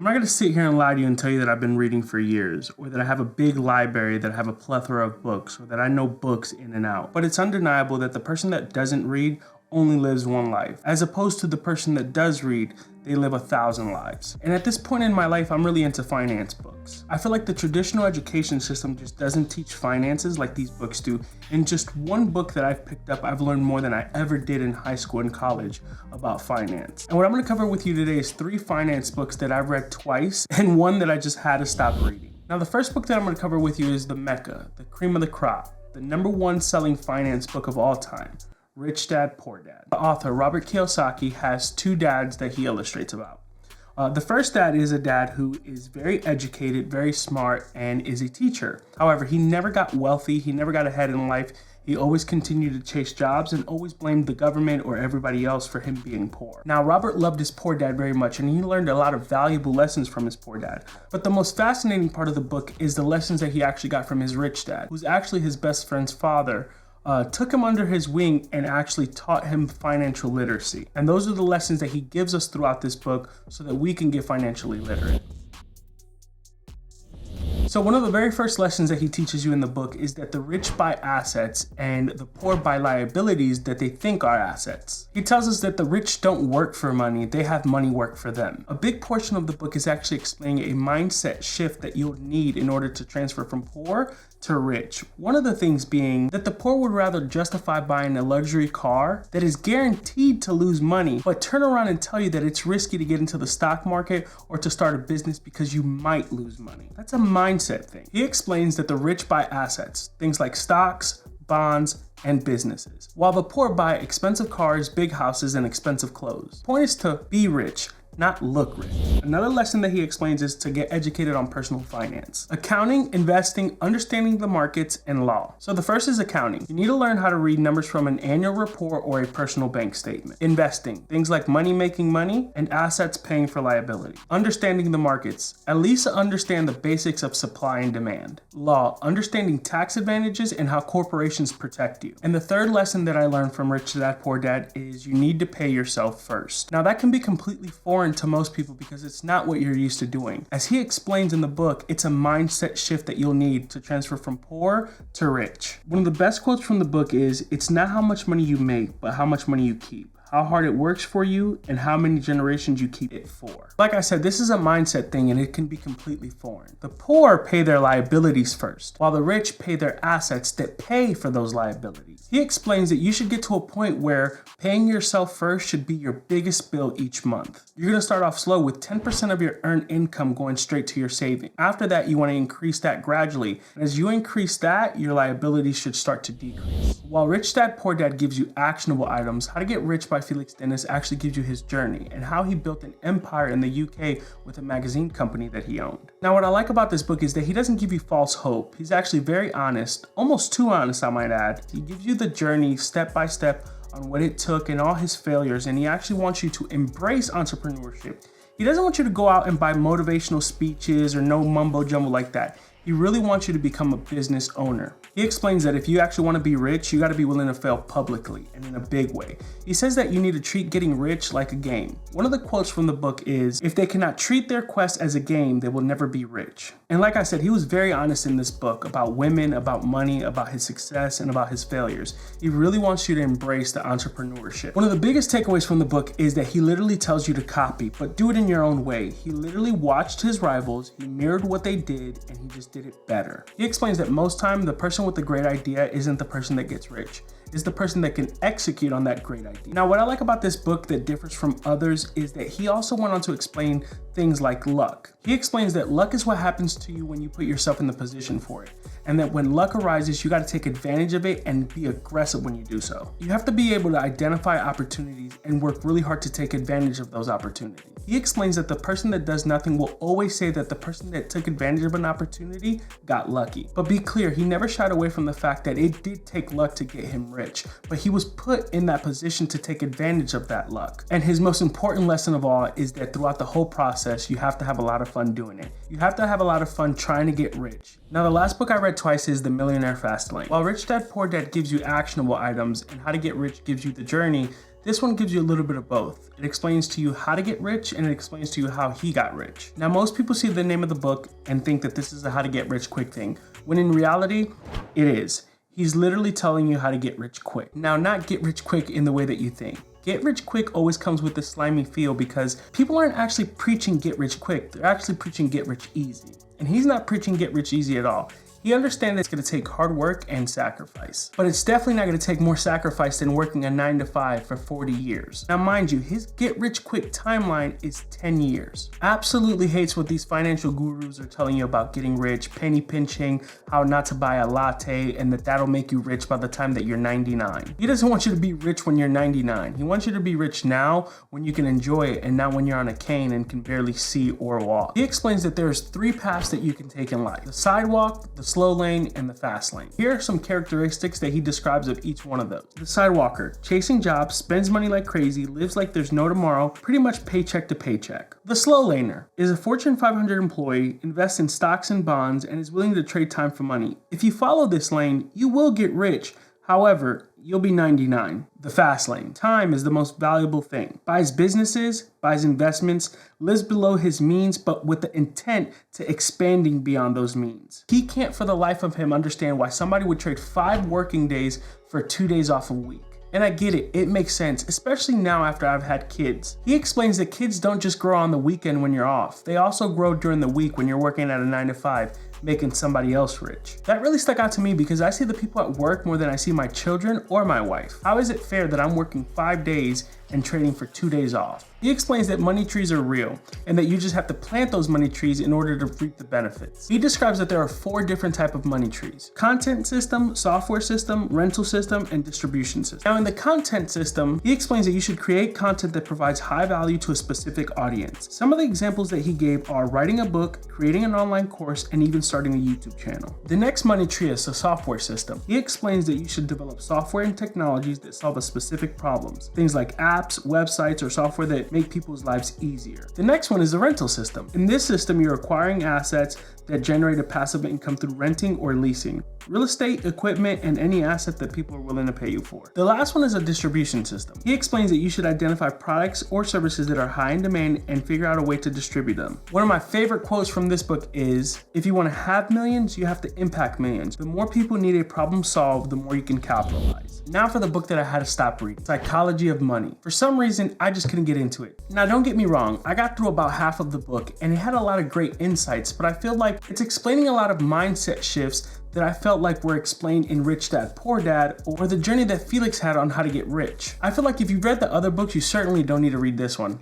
I'm not going to sit here and lie to you and tell you that I've been reading for years, or that I have a big library, that I have a plethora of books, or that I know books in and out. But it's undeniable that the person that doesn't read only lives one life, as opposed to the person that does read, they live 1,000 lives. And at this point in my life, I'm really into finance books. I feel like the traditional education system just doesn't teach finances like these books do. In just one book that I've picked up, I've learned more than I ever did in high school and college about finance. And what I'm gonna cover with you today is 3 finance books that I've read twice and one that I just had to stop reading. Now, the first book that I'm gonna cover with you is the Mecca, the cream of the crop, the #1 selling finance book of all time, Rich Dad, Poor Dad. The author, Robert Kiyosaki, has 2 dads that he illustrates about. The first dad is a dad who is very educated, very smart, and is a teacher. However, he never got wealthy, he never got ahead in life. He always continued to chase jobs and always blamed the government or everybody else for him being poor. Now, Robert loved his poor dad very much, and he learned a lot of valuable lessons from his poor dad. But the most fascinating part of the book is the lessons that he actually got from his rich dad, who's actually his best friend's father. Took him under his wing and actually taught him financial literacy. And those are the lessons that he gives us throughout this book so that we can get financially literate. So one of the very first lessons that he teaches you in the book is that the rich buy assets and the poor buy liabilities that they think are assets. He tells us that the rich don't work for money, they have money work for them. A big portion of the book is actually explaining a mindset shift that you'll need in order to transfer from poor to rich. One of the things being that the poor would rather justify buying a luxury car that is guaranteed to lose money, but turn around and tell you that it's risky to get into the stock market or to start a business because you might lose money. That's a mindset thing. He explains that the rich buy assets, things like stocks, bonds, and businesses, while the poor buy expensive cars, big houses, and expensive clothes. The point is to be rich, not look rich. Another lesson that he explains is to get educated on personal finance, accounting, investing, understanding the markets, and law. So the first is accounting. You need to learn how to read numbers from an annual report or a personal bank statement. Investing, things like money making money and assets paying for liability. Understanding the markets, at least understand the basics of supply and demand. Law, understanding tax advantages and how corporations protect you. And the third lesson that I learned from Rich Dad Poor Dad is you need to pay yourself first. Now that can be completely foreign to most people because it's not what you're used to doing. As he explains in the book, it's a mindset shift that you'll need to transfer from poor to rich. One of the best quotes from the book is, "It's not how much money you make, but how much money you keep. How hard it works for you, and how many generations you keep it for." Like I said, this is a mindset thing and it can be completely foreign. The poor pay their liabilities first, while the rich pay their assets that pay for those liabilities. He explains that you should get to a point where paying yourself first should be your biggest bill each month. You're gonna start off slow with 10% of your earned income going straight to your saving. After that, you wanna increase that gradually. And as you increase that, your liabilities should start to decrease. While Rich Dad Poor Dad gives you actionable items, How to Get Rich by Felix Dennis actually gives you his journey and how he built an empire in the UK with a magazine company that he owned. Now, what I like about this book is that he doesn't give you false hope. He's actually very honest, almost too honest, I might add. He gives you the journey step by step on what it took and all his failures, and he actually wants you to embrace entrepreneurship. He doesn't want you to go out and buy motivational speeches or no mumbo jumbo like that. He really wants you to become a business owner. He explains that if you actually want to be rich, you got to be willing to fail publicly and in a big way. He says that you need to treat getting rich like a game. One of the quotes from the book is, "If they cannot treat their quest as a game, they will never be rich." And like I said, he was very honest in this book about women, about money, about his success, and about his failures. He really wants you to embrace the entrepreneurship. One of the biggest takeaways from the book is that he literally tells you to copy, but do it in your own way. He literally watched his rivals, he mirrored what they did, and he just did it better. He explains that most time the person with the great idea isn't the person that gets rich. It's the person that can execute on that great idea. Now, what I like about this book that differs from others is that he also went on to explain things like luck. He explains that luck is what happens to you when you put yourself in the position for it, and that when luck arises, you got to take advantage of it and be aggressive when you do so. You have to be able to identify opportunities and work really hard to take advantage of those opportunities. He explains that the person that does nothing will always say that the person that took advantage of an opportunity got lucky. But be clear, he never shied away from the fact that it did take luck to get him rich, but he was put in that position to take advantage of that luck. And his most important lesson of all is that throughout the whole process, you have to have a lot of fun doing it. You have to have a lot of fun trying to get rich. Now, the last book I read twice is The Millionaire Fastlane. While Rich Dad Poor Dad gives you actionable items and How to Get Rich gives you the journey, This one gives you a little bit of both. It explains to you how to get rich and it explains to you how he got rich. Now, most people see the name of the book and think that this is a how to get rich quick thing, when in reality, it is. He's literally telling you how to get rich quick. Now, not get rich quick in the way that you think. Get rich quick always comes with a slimy feel because people aren't actually preaching get rich quick. They're actually preaching get rich easy. And he's not preaching get rich easy at all. He understands it's going to take hard work and sacrifice, but it's definitely not going to take more sacrifice than working a 9-to-5 for 40 years. Now, mind you, his get rich quick timeline is 10 years. Absolutely hates what these financial gurus are telling you about getting rich, penny pinching, how not to buy a latte, and that'll make you rich by the time that you're 99. He doesn't want you to be rich when you're 99. He wants you to be rich now when you can enjoy it and not when you're on a cane and can barely see or walk. He explains that there's 3 paths that you can take in life: the sidewalk, the slow lane, and the fast lane. Here are some characteristics that he describes of each one of those. The sidewalker, chasing jobs, spends money like crazy, lives like there's no tomorrow, pretty much paycheck to paycheck. The slow laner is a Fortune 500 employee, invests in stocks and bonds, and is willing to trade time for money. If you follow this lane, you will get rich. However, you'll be 99. The fast lane. Time is the most valuable thing. Buys businesses, buys investments, lives below his means, but with the intent to expanding beyond those means. He can't for the life of him understand why somebody would trade 5 working days for 2 days off a week. And I get it, it makes sense, especially now after I've had kids. He explains that kids don't just grow on the weekend when you're off. They also grow during the week when you're working at a 9-to-5, making somebody else rich. That really stuck out to me because I see the people at work more than I see my children or my wife. How is it fair that I'm working 5 days and trading for 2 days off? He explains that money trees are real and that you just have to plant those money trees in order to reap the benefits. He describes that there are 4 different types of money trees: content system, software system, rental system, and distribution system. Now, in the content system, he explains that you should create content that provides high value to a specific audience. Some of the examples that he gave are writing a book, creating an online course, and even starting a YouTube channel. The next money tree is the software system. He explains that you should develop software and technologies that solve a specific problems. Things like apps, websites, or software that make people's lives easier. The next one is the rental system. In this system, you're acquiring assets that generate a passive income through renting or leasing real estate, equipment, and any asset that people are willing to pay you for. The last one is a distribution system. He explains that you should identify products or services that are high in demand and figure out a way to distribute them. One of my favorite quotes from this book is, "If you want to have millions, you have to impact millions. The more people need a problem solved, the more you can capitalize." Now for the book that I had to stop reading, Psychology of Money. For some reason, I just couldn't get into it. Now, don't get me wrong, I got through about half of the book and it had a lot of great insights, but I feel like it's explaining a lot of mindset shifts that I felt like were explained in Rich Dad Poor Dad, or the journey that Felix had on how to get rich. I feel like if you've read the other books, you certainly don't need to read this one.